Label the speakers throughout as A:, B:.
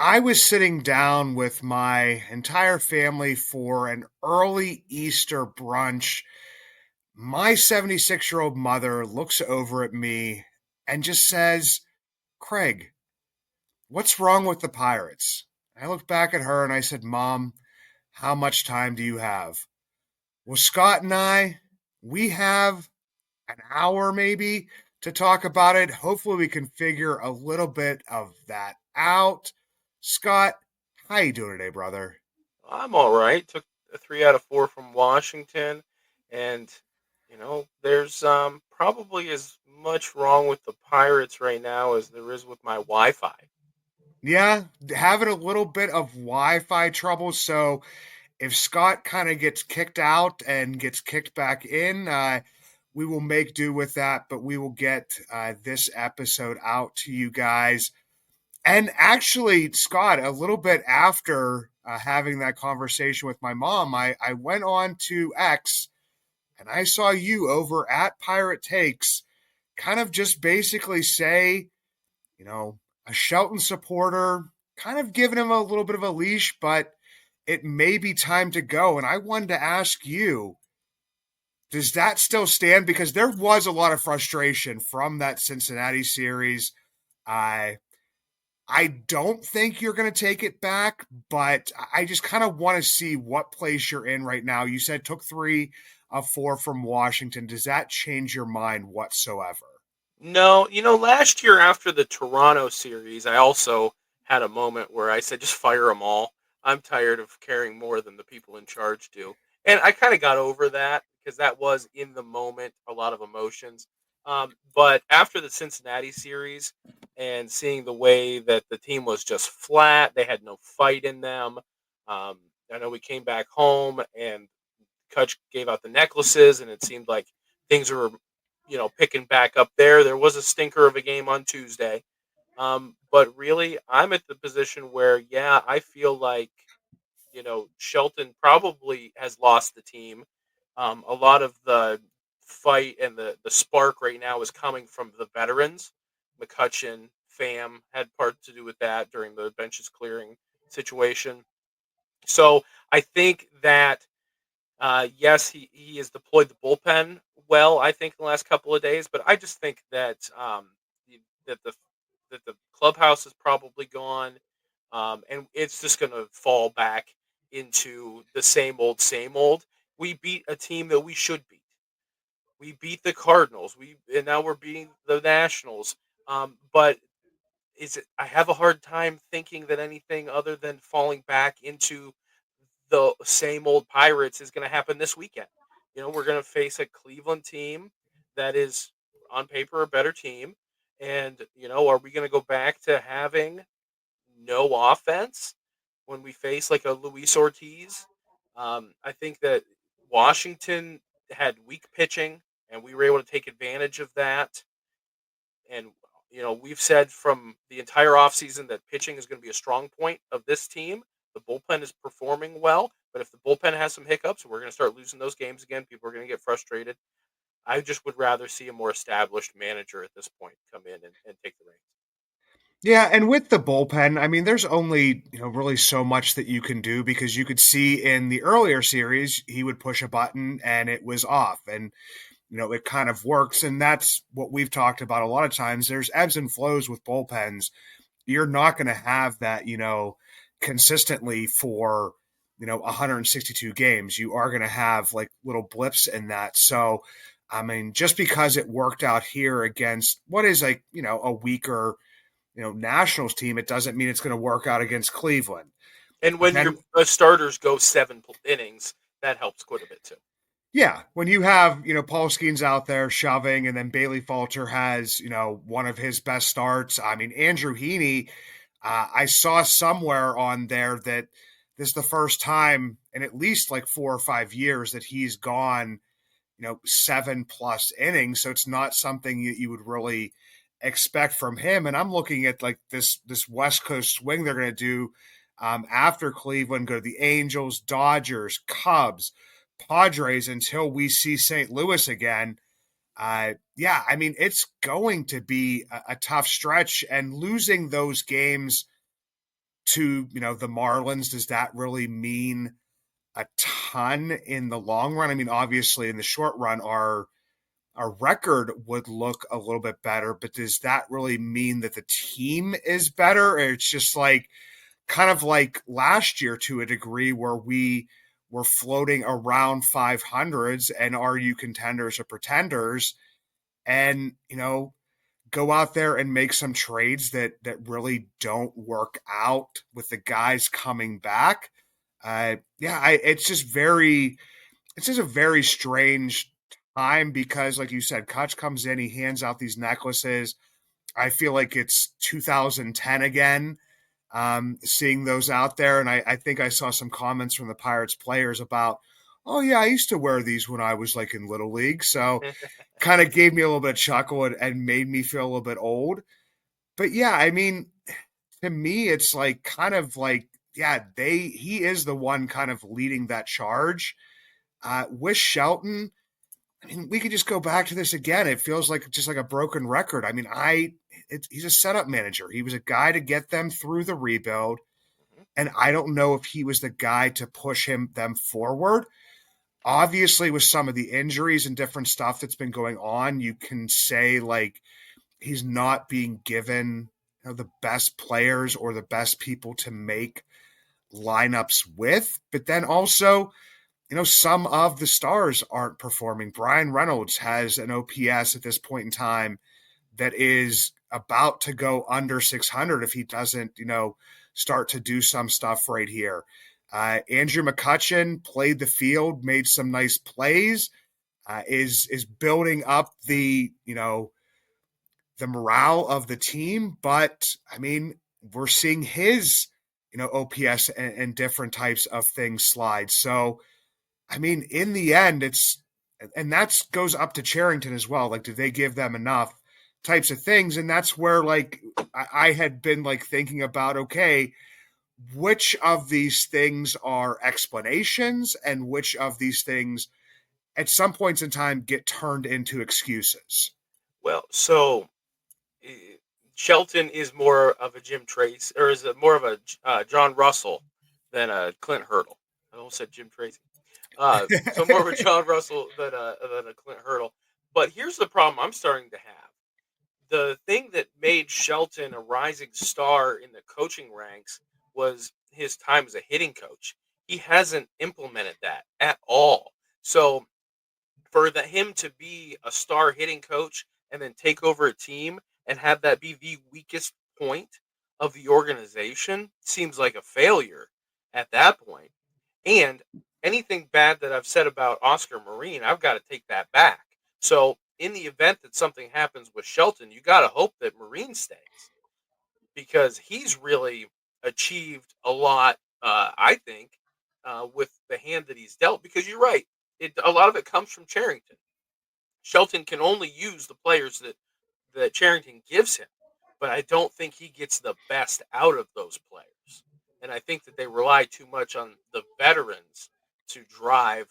A: I was sitting down with my entire family for an early Easter brunch. My 76-year-old mother looks over at me and just says, Craig, what's wrong with the Pirates? I looked back at her and I said, Mom, how much time do you have? Well, Scott and we have an hour maybe to talk about it. Hopefully, we can figure a little bit of that out. Scott, how you doing today, brother?
B: I'm all right. Took a 3 out of 4 from Washington, and there's probably as much wrong with the Pirates right now as there is with my Wi-Fi.
A: Yeah, having a little bit of Wi-Fi trouble. So if Scott kind of gets kicked out and gets kicked back in, we will make do with that. But we will get this episode out to you guys. And actually, Scott, a little bit after having that conversation with my mom, I went on to X and I saw you over at Pirate Takes kind of just basically say, you know, a Shelton supporter, kind of giving him a little bit of a leash, but it may be time to go. And I wanted to ask you, does that still stand? Because there was a lot of frustration from that Cincinnati series. I I don't think you're going to take it back, but I just kind of want to see what place you're in right now. You said took 3 of 4 from Washington. Does that change your mind whatsoever?
B: No, last year after the Toronto series, I also had a moment where I said, just fire them all. I'm tired of caring more than the people in charge do. And I kind of got over that because that was in the moment, a lot of emotions. But after the Cincinnati series and seeing the way that the team was just flat, they had no fight in them. I know we came back home and Kutch gave out the necklaces, and it seemed like things were, picking back up there. There was a stinker of a game on Tuesday, but really, I'm at the position where, yeah, I feel like Shelton probably has lost the team. A lot of the fight and the spark right now is coming from the veterans. McCutcheon, Pham had part to do with that during the benches clearing situation. So I think that yes, he has deployed the bullpen well. I think in the last couple of days, but I just think that that the clubhouse is probably gone, and it's just going to fall back into the same old, same old. We beat a team that we should beat. We beat the Cardinals. And now we're beating the Nationals. But I have a hard time thinking that anything other than falling back into the same old Pirates is going to happen this weekend. We're going to face a Cleveland team that is on paper a better team. And, are we going to go back to having no offense when we face like a Luis Ortiz? I think that Washington had weak pitching and we were able to take advantage of that. And we've said from the entire offseason that pitching is going to be a strong point of this team. The bullpen is performing well, but if the bullpen has some hiccups, we're going to start losing those games again. People are going to get frustrated. I just would rather see a more established manager at this point come in and take the reins.
A: Yeah, and with the bullpen, I mean, there's only, really so much that you can do because you could see in the earlier series, he would push a button and it was off. And it kind of works. And that's what we've talked about a lot of times. There's ebbs and flows with bullpens. You're not going to have that, consistently for, 162 games. You are going to have like little blips in that. So, I mean, just because it worked out here against what is like, a weaker, Nationals team, it doesn't mean it's going to work out against Cleveland.
B: And
A: But
B: when
A: then
B: your starters go 7 innings, that helps quite a bit too.
A: yeah, when you have, Paul Skeens out there shoving and then Bailey Falter has, one of his best starts. I mean, Andrew Heaney, I saw somewhere on there that this is the first time in at least like 4 or 5 years that he's gone, 7+ innings. So it's not something that you would really expect from him. And I'm looking at like this West Coast swing they're going to do after Cleveland, go to the Angels, Dodgers, Cubs, Padres until we see St. Louis again. Yeah, I mean, it's going to be a tough stretch, and losing those games to, the Marlins, does that really mean a ton in the long run? I mean, obviously in the short run, our record would look a little bit better, but does that really mean that the team is better? Or it's just like kind of like last year to a degree where we were floating around 500s and are you contenders or pretenders? And, go out there and make some trades that really don't work out with the guys coming back. It's just a very strange time because, like you said, Kutch comes in, he hands out these necklaces. I feel like it's 2010 again, seeing those out there. And I think I saw some comments from the Pirates players about, oh, yeah, I used to wear these when I was like in Little League. So kind of gave me a little bit of chuckle and made me feel a little bit old. But yeah, I mean, to me, it's like kind of like, yeah, he is the one kind of leading that charge. With Shelton, I mean, we could just go back to this again. It feels like just like a broken record. I mean, he's a setup manager. He was a guy to get them through the rebuild, and I don't know if he was the guy to push them forward. Obviously, with some of the injuries and different stuff that's been going on, you can say like he's not being given the best players or the best people to make lineups with. But then also, some of the stars aren't performing. Brian Reynolds has an OPS at this point in time that is about to go under 600 if he doesn't, start to do some stuff right here. Andrew McCutchen played the field, made some nice plays, is building up the morale of the team. But I mean, we're seeing his, OPS and different types of things slide. So, I mean, in the end, and that goes up to Cherington as well. Like, do they give them enough types of things? And that's where, like, I had been like thinking about, okay, which of these things are explanations and which of these things at some points in time get turned into excuses?
B: Well, so Shelton is more of a Jim Trace, or is it more of a John Russell than a Clint Hurdle? I almost said Jim Tracy. So more of a John Russell than a Clint Hurdle. But here's the problem I'm starting to have. The thing that made Shelton a rising star in the coaching ranks was his time as a hitting coach. He hasn't implemented that at all. So for him to be a star hitting coach and then take over a team and have that be the weakest point of the organization seems like a failure at that point. And anything bad that I've said about Oscar Marine, I've got to take that back. So in the event that something happens with Shelton, you got to hope that Marine stays because he's really achieved a lot. I think with the hand that he's dealt. Because you're right, a lot of it comes from Charrington. Shelton can only use the players that Charrington gives him, but I don't think he gets the best out of those players. And I think that they rely too much on the veterans to drive.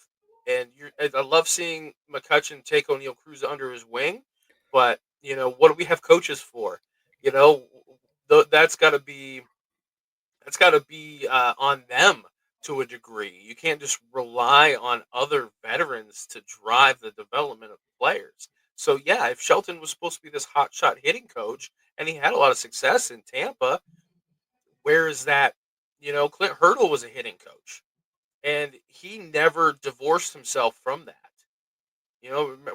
B: And I love seeing McCutchen take O'Neill Cruz under his wing, but what do we have coaches for? You know, that's got to be on them to a degree. You can't just rely on other veterans to drive the development of players. So yeah, if Shelton was supposed to be this hot shot hitting coach and he had a lot of success in Tampa, where is that? Clint Hurdle was a hitting coach, and he never divorced himself from that.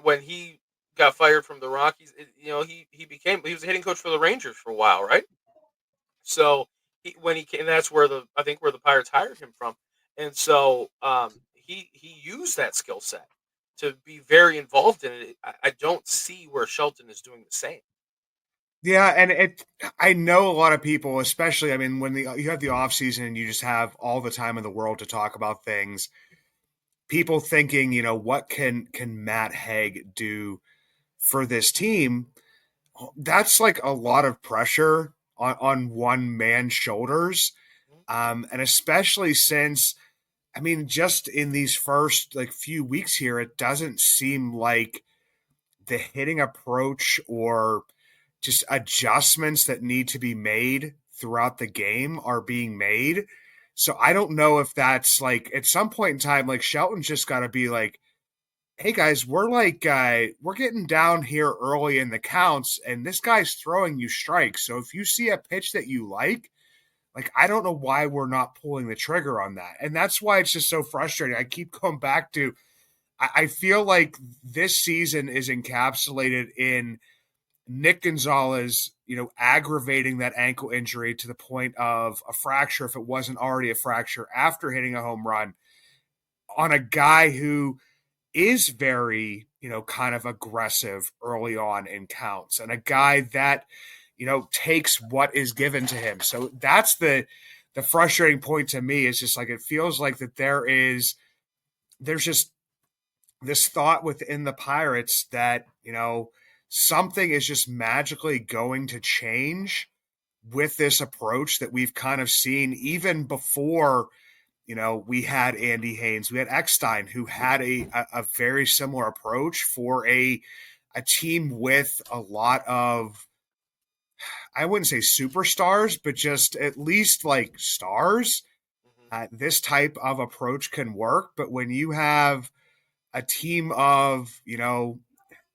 B: When he got fired from the Rockies, he was a hitting coach for the Rangers for a while, right? So when he came, that's where I think where the Pirates hired him from, and so he used that skill set to be very involved in it. I don't see where Shelton is doing the same.
A: Yeah, and I know a lot of people, especially, I mean, when you have the off season and you just have all the time in the world to talk about things, people thinking, what can Matt Haig do for this team? That's like a lot of pressure on one man's shoulders. And especially since, I mean, just in these first like few weeks here, it doesn't seem like the hitting approach or just adjustments that need to be made throughout the game are being made. So I don't know if that's like at some point in time, like Shelton's just got to be like, hey guys, we're getting down here early in the counts, and this guy's throwing you strikes. So if you see a pitch that you like I don't know why we're not pulling the trigger on that, and that's why it's just so frustrating. I keep going back to I feel like this season is encapsulated in Nick Gonzalez, aggravating that ankle injury to the point of a fracture, if it wasn't already a fracture, after hitting a home run on a guy who is very, kind of aggressive early on in counts, and a guy that, takes what is given to him. So that's the frustrating point to me, is just like it feels like that there's just this thought within the Pirates that, something is just magically going to change with this approach that we've kind of seen even before, we had Andy Haynes, we had Eckstein, who had a very similar approach for a team with a lot of, I wouldn't say superstars, but just at least like stars.
B: Hmm.
A: This type of approach can work. But when you have a team of,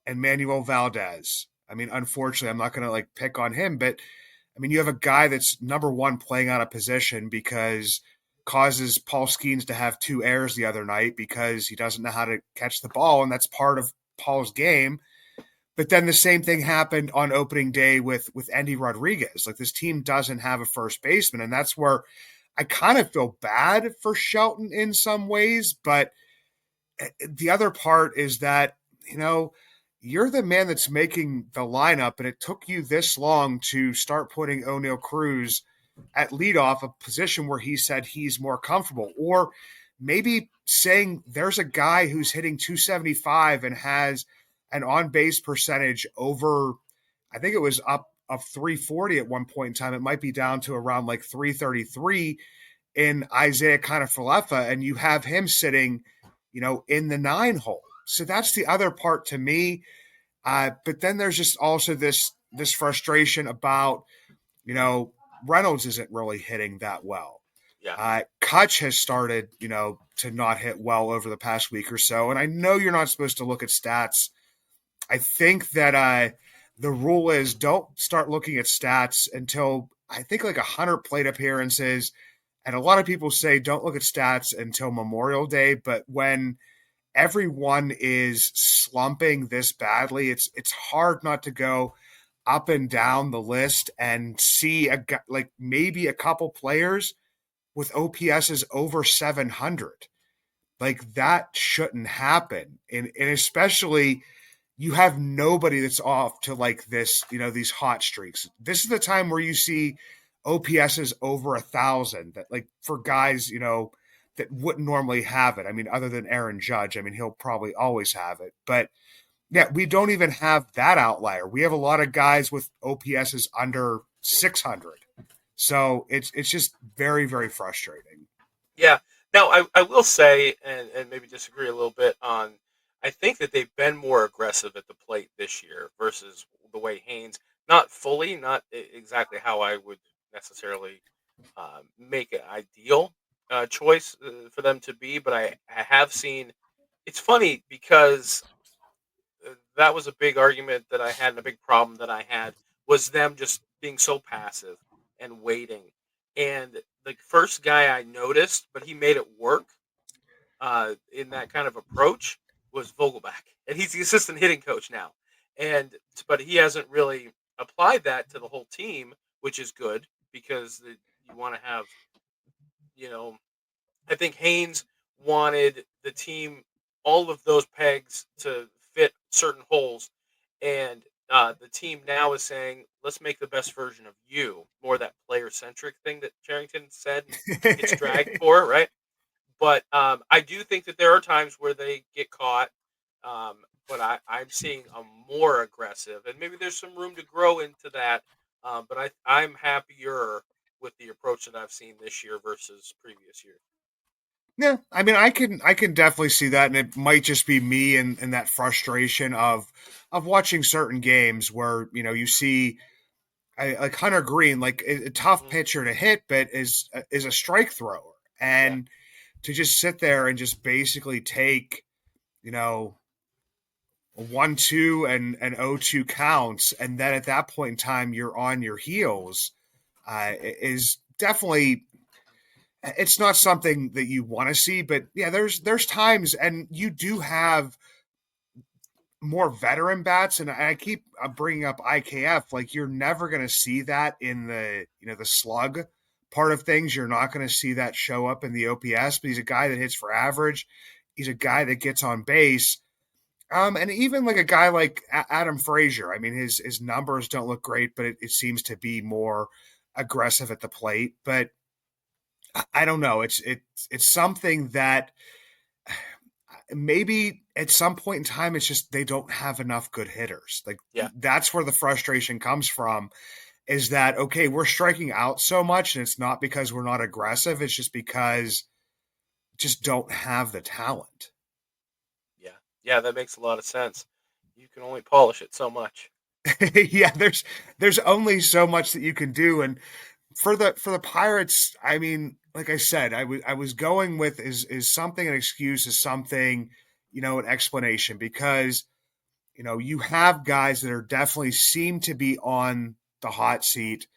A: Emmanuel Valdez, I mean, unfortunately, I'm not going to like pick on him, but I mean, you have a guy that's number one playing out of position because causes Paul Skeens to have two errors the other night because he doesn't know how to catch the ball, and that's part of Paul's game. But then the same thing happened on opening day with Andy Rodriguez. Like this team doesn't have a first baseman, and that's where I kind of feel bad for Shelton in some ways. But the other part is that, you're the man that's making the lineup, and it took you this long to start putting O'Neill Cruz at leadoff, a position where he said he's more comfortable. Or maybe saying there's a guy who's hitting 275 and has an on base percentage over, I think it was up of 340 at one point in time. It might be down to around like 333 in Isaiah Kiner-Falefa, and you have him sitting, in the 9 hole. So that's the other part to me. But then there's just also this frustration about, Reynolds isn't really hitting that well.
B: Yeah.
A: Kutch has started, to not hit well over the past week or so. And I know you're not supposed to look at stats. I think that the rule is don't start looking at stats until I think like 100 plate appearances. And a lot of people say don't look at stats until Memorial Day. But when everyone is slumping this badly, it's hard not to go up and down the list and see like maybe a couple players with OPSs over 700. Like that shouldn't happen. And especially you have nobody that's off to like this, these hot streaks. This is the time where you see OPSs over 1,000 that like for guys, that wouldn't normally have it. I mean, other than Aaron Judge, I mean, he'll probably always have it. But yeah, we don't even have that outlier. We have a lot of guys with OPSs under 600. So it's just very, very frustrating.
B: Yeah. Now, I will say, and maybe disagree a little bit on, I think that they've been more aggressive at the plate this year versus the way Haynes, not fully, not exactly how I would necessarily make an ideal choice for them to be, but I have seen, it's funny because that was a big argument that I had and a big problem that I had was them just being so passive and waiting. And the first guy I noticed, but he made it work in that kind of approach was Vogelback, and he's the assistant hitting coach now. And but he hasn't really applied that to the whole team, which is good because you want to have, you know, I think Haynes wanted the team, all of those pegs to fit certain holes, and the team now is saying, let's make the best version of you. More that player centric thing that Charrington said and gets dragged for, right? But I do think that there are times where they get caught. But I'm seeing a more aggressive, and maybe there's some room to grow into that. But I'm happier with the approach that I've seen this year versus previous years.
A: Yeah, I mean, I can definitely see that, and it might just be me and that frustration of watching certain games where you see like Hunter Green, like a tough
B: Mhm.
A: pitcher to hit, but is a strike thrower,
B: Yeah,
A: and to just sit there and just basically take, you know, 1-2 and 0-2 counts, and then at that point in time you're on your heels, is definitely, it's not something that you want to see. But yeah, there's times, and you do have more veteran bats, and I keep bringing up IKF. Like, you're never going to see that in the, the slug part of things. You're not going to see that show up in the OPS. But he's a guy that hits for average. He's a guy that gets on base. And even like a guy like Adam Frazier. I mean, his numbers don't look great, but it seems to be more aggressive at the plate. But I don't know. It's something that maybe at some point in time it's just they don't have enough good hitters. Like,
B: yeah,
A: that's where the frustration comes from, is that okay, we're striking out so much, and it's not because we're not aggressive, it's just because just don't have the talent.
B: yeah, yeah. That makes a lot of sense. You can only polish it so much.
A: Yeah, there's only so much that you can do. And for the Pirates, I mean, like I said, I was going with, is something an excuse, is something, an explanation, because you have guys that are definitely seem to be on the hot seat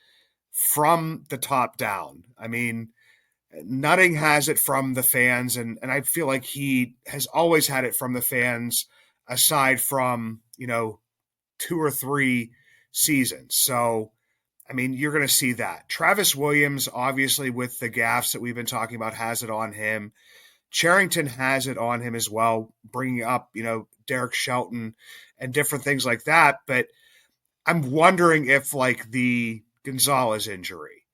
A: from the top down. I mean, Nutting has it from the fans, and I feel like he has always had it from the fans, aside from, 2 or 3 seasons. So, I mean, you're going to see that. Travis Williams, obviously, with the gaffes that we've been talking about, has it on him. Charrington has it on him as well, bringing up, Derek Shelton and different things like that. But I'm wondering if, like, the Gonzalez injury,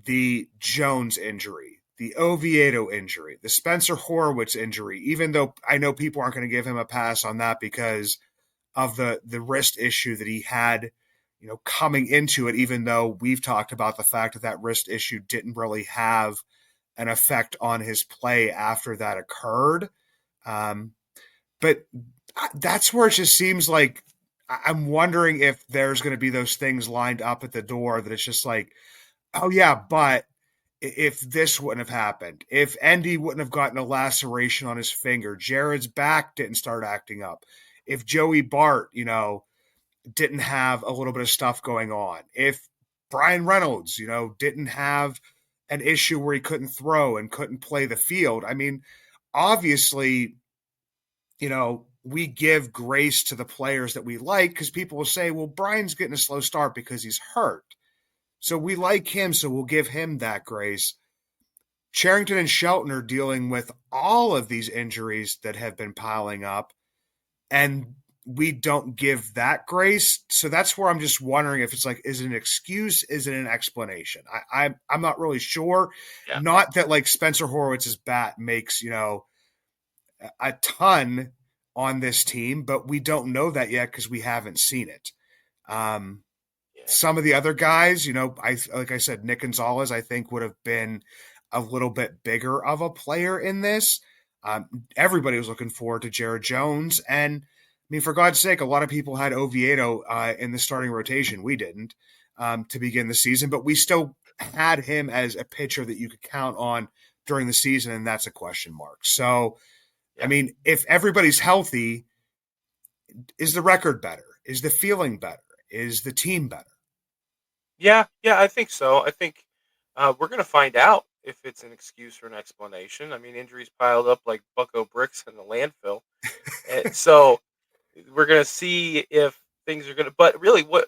A: the Jones injury, the Oviedo injury, the Spencer Horwitz injury, even though I know people aren't going to give him a pass on that because of the wrist issue that he had, coming into it, even though we've talked about the fact that that wrist issue didn't really have an effect on his play after that occurred. Um, but that's where it just seems like I'm wondering if there's going to be those things lined up at the door that it's just like, oh yeah, but if this wouldn't have happened, if Endy wouldn't have gotten a laceration on his finger, Jared's back didn't start acting up, if Joey Bart, didn't have a little bit of stuff going on, if Brian Reynolds, didn't have an issue where he couldn't throw and couldn't play the field. I mean, obviously, we give grace to the players that we like, because people will say, well, Brian's getting a slow start because he's hurt. So we like him, so we'll give him that grace. Charrington and Shelton are dealing with all of these injuries that have been piling up, and we don't give that grace. So that's where I'm just wondering if it's like, is it an excuse? Is it an explanation? I'm not really sure.
B: Yeah,
A: Not that like Spencer Horwitz's bat makes, a ton on this team, but we don't know that yet because we haven't seen it. Um,
B: yeah,
A: some of the other guys, I like I said, Nick Gonzalez, I think would have been a little bit bigger of a player in this. Everybody was looking forward to Jared Jones, and I mean, for God's sake, a lot of people had Oviedo in the starting rotation. We didn't, to begin the season, but we still had him as a pitcher that you could count on during the season, and that's a question mark. So, I
B: yeah.
A: mean, if everybody's healthy, is the record better? Is the feeling better? Is the team better?
B: Yeah, yeah, I think so. I think we're going to find out if it's an excuse or an explanation. I mean, injuries piled up like bucko bricks in the landfill. So we're going to see if things are going to. But really, what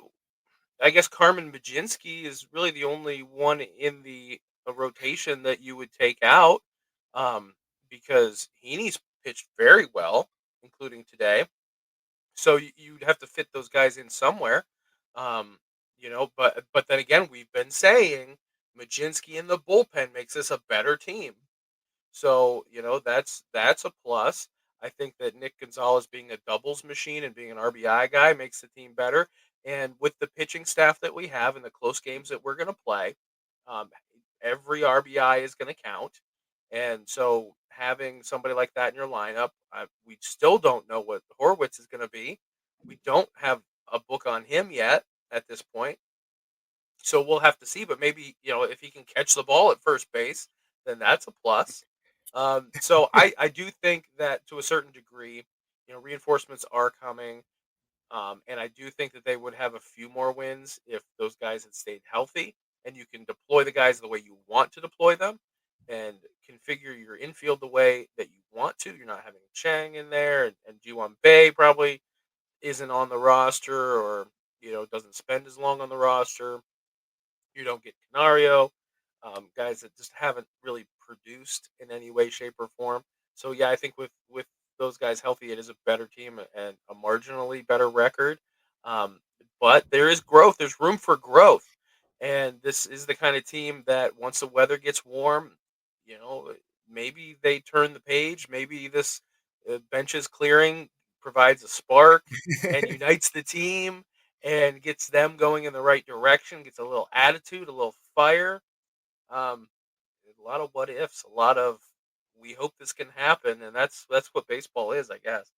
B: I guess Carmen Mlodzinski is really the only one in the rotation that you would take out, um, because Heaney's pitched very well, including today. So you'd have to fit those guys in somewhere, um, but then again, we've been saying Majinski in the bullpen makes us a better team. So that's a plus. I think that Nick Gonzalez being a doubles machine and being an RBI guy makes the team better. And with the pitching staff that we have and the close games that we're going to play, um, every RBI is going to count. And so having somebody like that in your lineup, we still don't know what Horwitz is going to be. We don't have a book on him yet at this point. So we'll have to see. But maybe, if he can catch the ball at first base, then that's a plus. So I do think that to a certain degree, reinforcements are coming. And I do think that they would have a few more wins if those guys had stayed healthy, and you can deploy the guys the way you want to deploy them and configure your infield the way that you want to. You're not having Chang in there, and Ji-Wan Bei probably isn't on the roster, or doesn't spend as long on the roster. You don't get Canario, guys that just haven't really produced in any way, shape, or form. So yeah, I think with those guys healthy, it is a better team and a marginally better record. Um, but there is growth. There's room for growth, and this is the kind of team that once the weather gets warm, you know, maybe they turn the page. Maybe this benches clearing provides a spark and unites the team and gets them going in the right direction, gets a little attitude, a little fire. Um, a lot of what ifs, a lot of we hope this can happen, and that's what baseball is, I guess.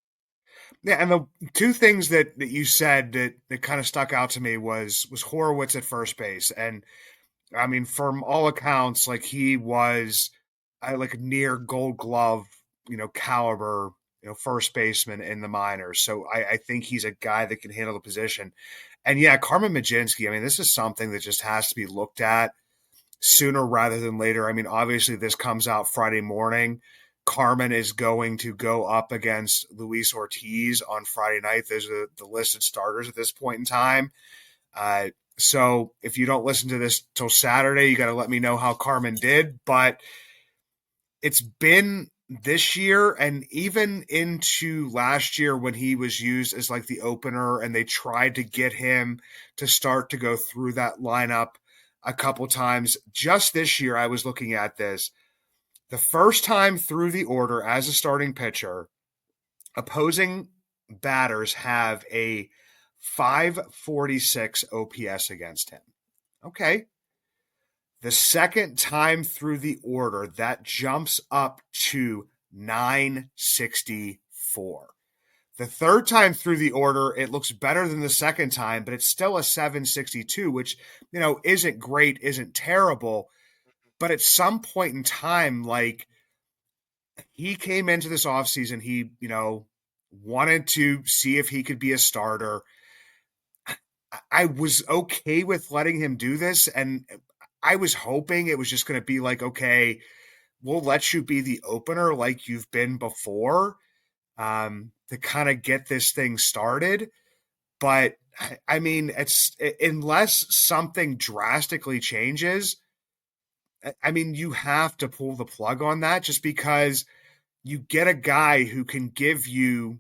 A: Yeah, and the two things that you said that kind of stuck out to me was Horowitz at first base, and I mean, from all accounts, like he was like a near Gold Glove, caliber, first baseman in the minors. So I think he's a guy that can handle the position. And yeah, Carmen Mlodzinski. I mean, this is something that just has to be looked at sooner rather than later. I mean, obviously, this comes out Friday morning. Carmen is going to go up against Luis Ortiz on Friday night. Those are the listed starters at this point in time. So if you don't listen to this till Saturday, you got to let me know how Carmen did. But it's been this year and even into last year when he was used as like the opener and they tried to get him to start to go through that lineup a couple times. Just this year, I was looking at this. The first time through the order as a starting pitcher, opposing batters have a 546 OPS against him. Okay. The second time through the order, that jumps up to 964. The third time through the order, it looks better than the second time, but it's still a 762, which, isn't great, isn't terrible. But at some point in time, like he came into this offseason, he, wanted to see if he could be a starter. I was okay with letting him do this. And I was hoping it was just going to be like, okay, we'll let you be the opener like you've been before to kind of get this thing started. But I mean, it's unless something drastically changes, I mean, you have to pull the plug on that just because you get a guy who can give you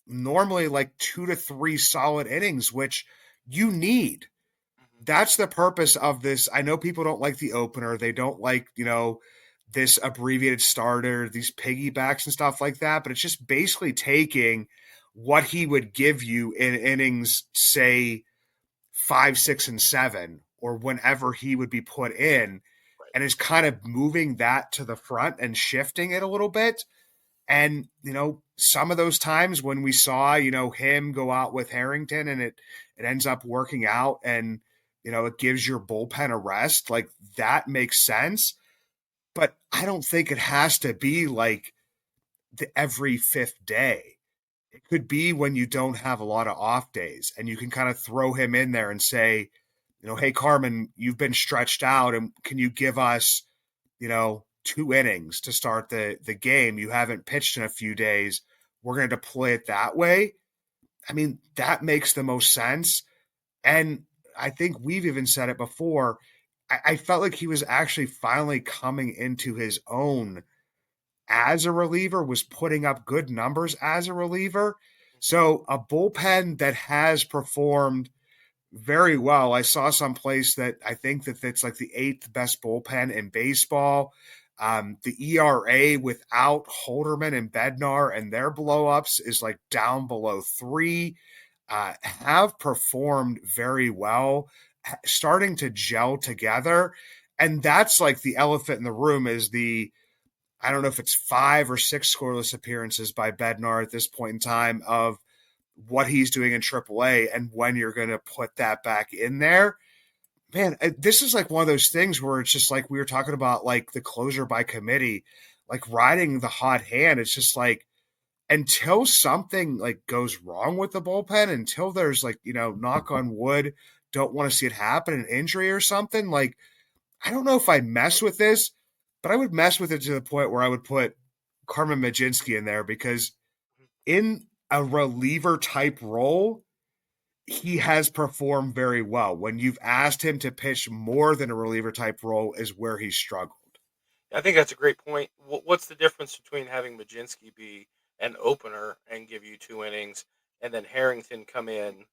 A: normally like 2 to 3 solid innings, which you need.
B: Mhm.
A: That's the purpose of this. I know people don't like the opener. They don't like, this abbreviated starter, these piggybacks and stuff like that. But it's just basically taking what he would give you in innings, say 5, 6, and 7, or whenever he would be put in,
B: Right.
A: and is kind of moving that to the front and shifting it a little bit. And, some of those times when we saw, him go out with Harrington and it ends up working out and, it gives your bullpen a rest, like that makes sense. But I don't think it has to be like every fifth day. It could be when you don't have a lot of off days and you can kind of throw him in there and say, hey, Carmen, you've been stretched out and can you give us, 2 innings to start the game? You haven't pitched in a few days. We're going to deploy it that way. I mean, that makes the most sense. And I think we've even said it before. I felt like he was actually finally coming into his own as a reliever, was putting up good numbers as a reliever. So a bullpen that has performed very well. I saw some place that I think that it's like the 8th best bullpen in baseball. The ERA without Holderman and Bednar and their blowups is like down below 3. Have performed very well, starting to gel together. And that's like the elephant in the room is I don't know if it's 5 or 6 scoreless appearances by Bednar at this point in time of what he's doing in AAA and when you're going to put that back in there. man, this is like one of those things where it's just like we were talking about, like the closer by committee, like riding the hot hand. It's just like until something like goes wrong with the bullpen, until there's like, knock on wood, don't want to see it happen, an injury or something. Like, I don't know if I mess with this, but I would mess with it to the point where I would put Carmen Mlodzinski in there because in a reliever type role, he has performed very well. When you've asked him to pitch more than a reliever type role, is where he's struggled.
B: I think that's a great point. What's the difference between having Mlodzinski be an opener and give you 2 innings, and then Harrington come in,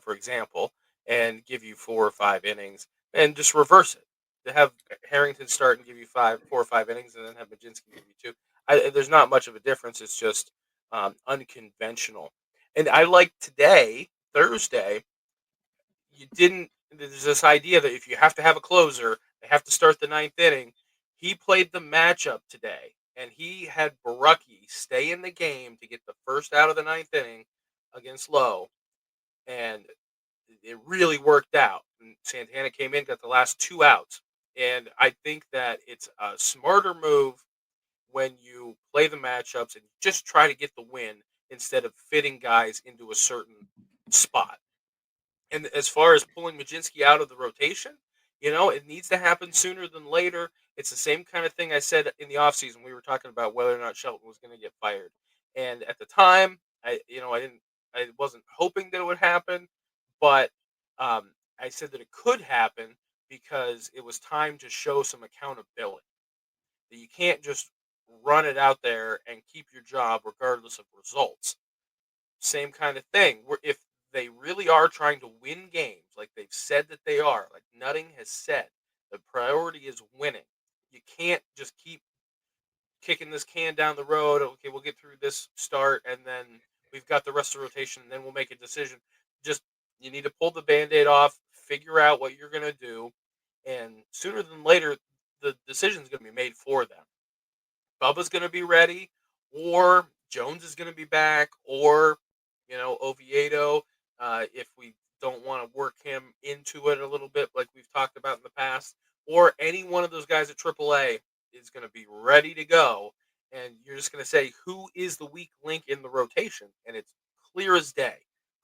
B: for example, and give you 4 or 5 innings, and just reverse it? To have Harrington start and give you 4 or 5 innings, and then have Mlodzinski give you two. There's not much of a difference. It's just unconventional. And I like today, Thursday, you didn't. There's this idea that if you have to have a closer, they have to start the ninth inning. He played the matchup today, and he had Barucki stay in the game to get the first out of the ninth inning against Lowe, and it really worked out. And Santana came in, got the last 2 outs, and I think that it's a smarter move when you play the matchups and just try to get the win instead of fitting guys into a certain spot. And as far as pulling Mlodzinski out of the rotation, it needs to happen sooner than later. It's the same kind of thing I said in the offseason. We were talking about whether or not Shelton was going to get fired. And at the time, I wasn't hoping that it would happen, but I said that it could happen because it was time to show some accountability. That you can't just run it out there and keep your job regardless of results. Same kind of thing. Where if they really are trying to win games, like they've said that they are, like Nutting has said, the priority is winning. You can't just keep kicking this can down the road. Okay, we'll get through this start, and then we've got the rest of the rotation, and then we'll make a decision. Just you need to pull the band-aid off, figure out what you're going to do, and sooner than later, the decision is going to be made for them. Bubba's going to be ready, or Jones is going to be back, or Oviedo. If we don't want to work him into it a little bit, like we've talked about in the past, or any one of those guys at AAA is going to be ready to go, and you're just going to say who is the weak link in the rotation, and it's clear as day.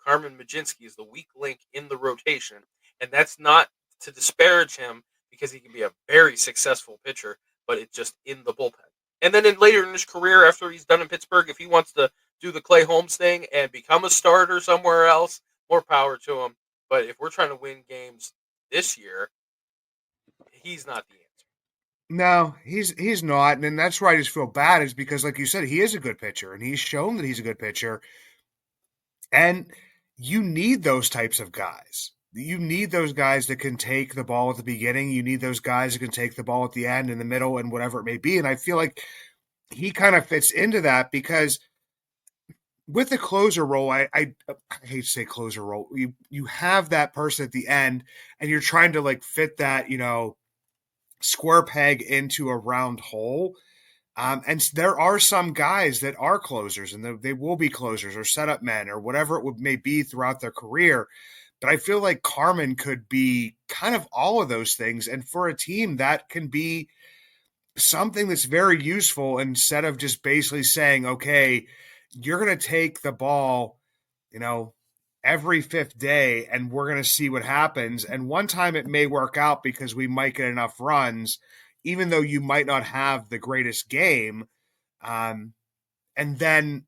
B: Carmen Mlodzinski is the weak link in the rotation, and that's not to disparage him because he can be a very successful pitcher, but it's just in the bullpen. And then later in his career, after he's done in Pittsburgh, if he wants to do the Clay Holmes thing and become a starter somewhere else, more power to him. But if we're trying to win games this year, he's not the answer.
A: No, he's not, and that's why I just feel bad is because, like you said, he is a good pitcher, and he's shown that he's a good pitcher, and you need those types of guys. You need those guys that can take the ball at the beginning. You need those guys that can take the ball at the end, in the middle, and whatever it may be. And I feel like he kind of fits into that because with the closer role, I hate to say closer role. You have that person at the end, and you're trying to like fit that square peg into a round hole. And there are some guys that are closers, and they will be closers or setup men or whatever may be throughout their career. But I feel like Carmen could be kind of all of those things, and for a team that can be something that's very useful instead of just basically saying, okay, you're going to take the ball, you know, every fifth day and we're going to see what happens. And one time it may work out because we might get enough runs, even though you might not have the greatest game. And then,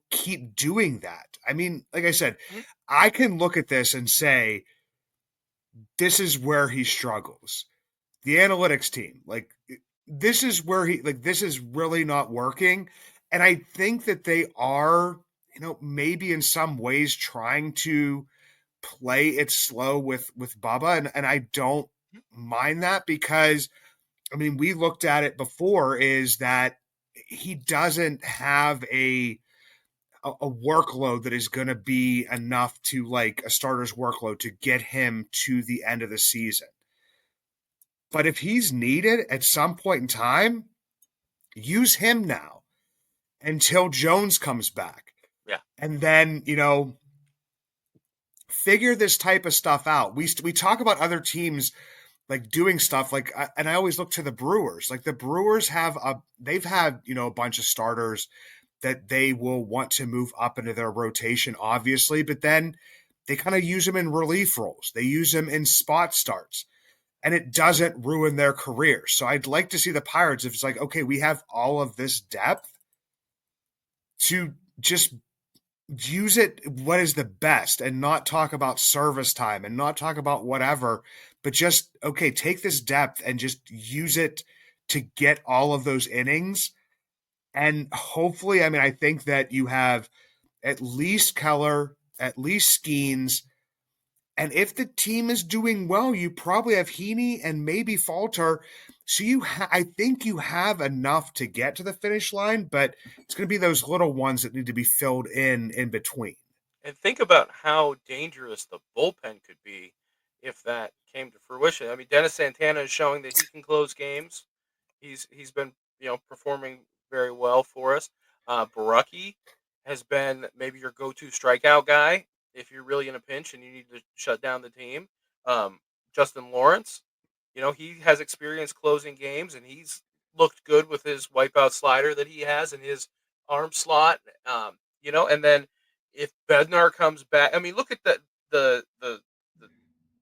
A: keep doing that. I mean, like I said,
B: Mhm.
A: I can look at this and say, this is where he struggles. The analytics team, like this is where this is really not working. And I think that they are, maybe in some ways trying to play it slow with Bubba. And I don't mind that because I mean, we looked at it before is that he doesn't have a workload that is going to be enough to like a starter's workload to get him to the end of the season. But if he's needed at some point in time, use him now until Jones comes back.
B: Yeah.
A: And then, figure this type of stuff out. We talk about other teams like doing stuff like, and I always look to the Brewers. Like the Brewers they've had, a bunch of starters that they will want to move up into their rotation, obviously, but then they kind of use them in relief roles. They use them in spot starts, and it doesn't ruin their career. So I'd like to see the Pirates, if it's like, okay, we have all of this depth, to just use it what is the best and not talk about service time and not talk about whatever, but just, okay, take this depth and just use it to get all of those innings. And hopefully, I mean, I think that you have at least Keller, at least Skeens, and if the team is doing well, you probably have Heaney and maybe Falter. So I think you have enough to get to the finish line, but it's going to be those little ones that need to be filled in between.
B: And think about how dangerous the bullpen could be if that came to fruition. I mean, Dennis Santana is showing that he can close games. He's been performing very well for us. Baraki has been maybe your go-to strikeout guy if you're really in a pinch and you need to shut down the team. Justin Lawrence, he has experience closing games and he's looked good with his wipeout slider that he has in his arm slot. And then if Bednar comes back, I mean, look at the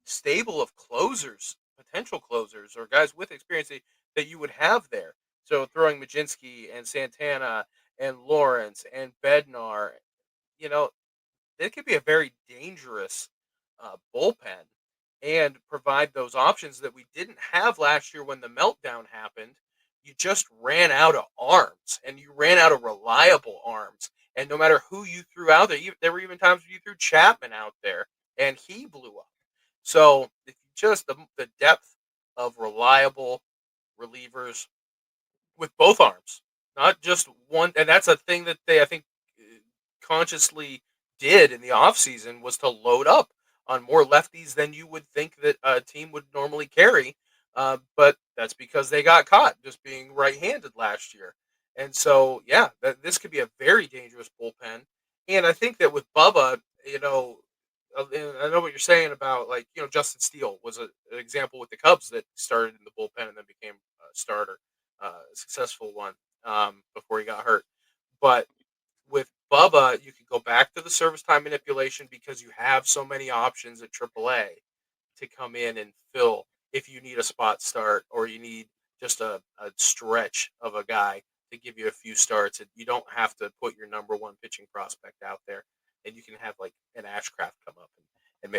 B: stable of closers, potential closers, or guys with experience that you would have there. So throwing Mlodzinski and Santana and Lawrence and Bednar, you know, it could be a very dangerous bullpen and provide those options that we didn't have last year when the meltdown happened. You just ran out of arms and you ran out of reliable arms. And no matter who you threw out there were even times when you threw Chapman out there and he blew up. So if you just the depth of reliable relievers with both arms, not just one. And that's a thing that they, I think, consciously did in the offseason was to load up on more lefties than you would think that a team would normally carry. But that's because they got caught just being right-handed last year. And so, yeah, this could be a very dangerous bullpen. And I think that with Bubba, and I know what you're saying about, like, Justin Steele was an example with the Cubs that started in the bullpen and then became a starter, a successful one before he got hurt. But with Bubba, you can go back to the service time manipulation because you have so many options at AAA to come in and fill if you need a spot start or you need just a stretch of a guy to give you a few starts. And you don't have to put your number one pitching prospect out there. And you can have like an Ashcraft come up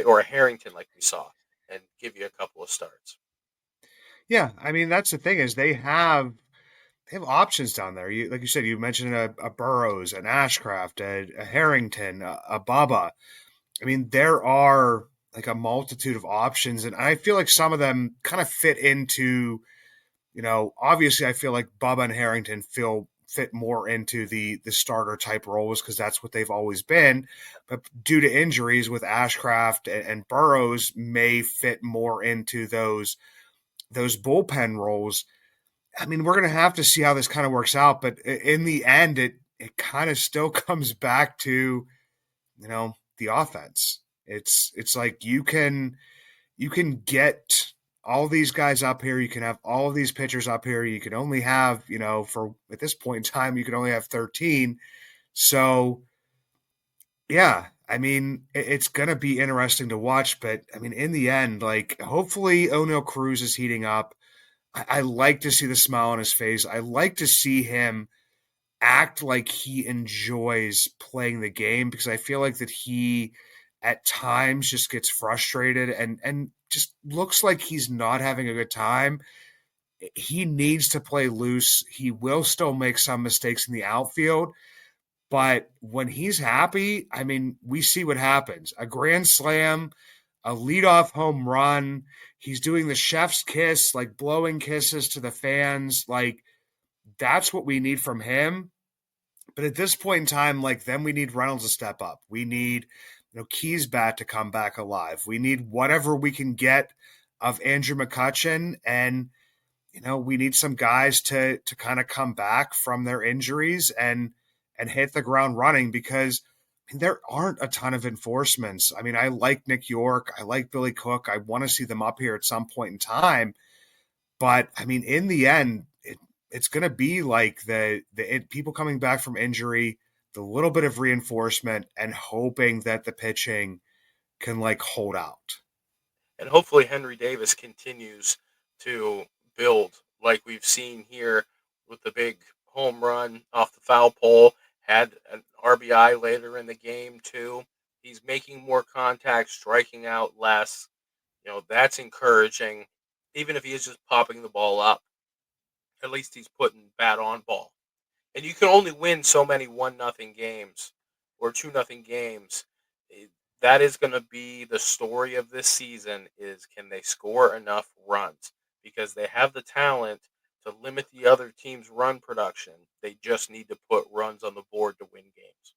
B: or a Harrington like we saw and give you a couple of starts.
A: Yeah, I mean that's the thing is they have options down there. Like you said, you mentioned a Burrows, an Ashcraft, a Harrington, a Bubba. I mean, there are like a multitude of options, and I feel like some of them kind of fit into, obviously I feel like Bubba and Harrington fit more into the starter type roles because that's what they've always been. But due to injuries with Ashcraft and Burrows may fit more into those bullpen roles. I mean, we're going to have to see how this kind of works out, but in the end, it kind of still comes back to, the offense. It's like you can get all these guys up here. You can have all of these pitchers up here. You can only have, for at this point in time, you can only have 13. So, yeah, I mean, it's going to be interesting to watch, but I mean, in the end, like, hopefully O'Neill Cruz is heating up. I like to see the smile on his face. I like to see him act like he enjoys playing the game because I feel like that he at times just gets frustrated and just looks like he's not having a good time. He needs to play loose. He will still make some mistakes in the outfield, but when he's happy, I mean, we see what happens. A grand slam, a leadoff home run. He's doing the chef's kiss, like blowing kisses to the fans. Like, that's what we need from him. But at this point in time, like, then we need Reynolds to step up. We need, Key's bat to come back alive. We need whatever we can get of Andrew McCutchen. And, we need some guys to kind of come back from their injuries and hit the ground running because, there aren't a ton of enforcements. I mean, I like Nick York, I like Billy Cook. I want to see them up here at some point in time. But I mean, in the end, it's going to be like people coming back from injury, the little bit of reinforcement, and hoping that the pitching can like hold out.
B: And hopefully Henry Davis continues to build like we've seen here with the big home run off the foul pole. Had an RBI later in the game too. He's making more contact, striking out less. That's encouraging. Even if he is just popping the ball up, at least he's putting bat on ball. And you can only win so many 1-0 games or 2-0 games. Eh, That is going to be the story of this season is can they score enough runs because they have the talent to limit the other team's run production. They just need to put runs on the board to win games.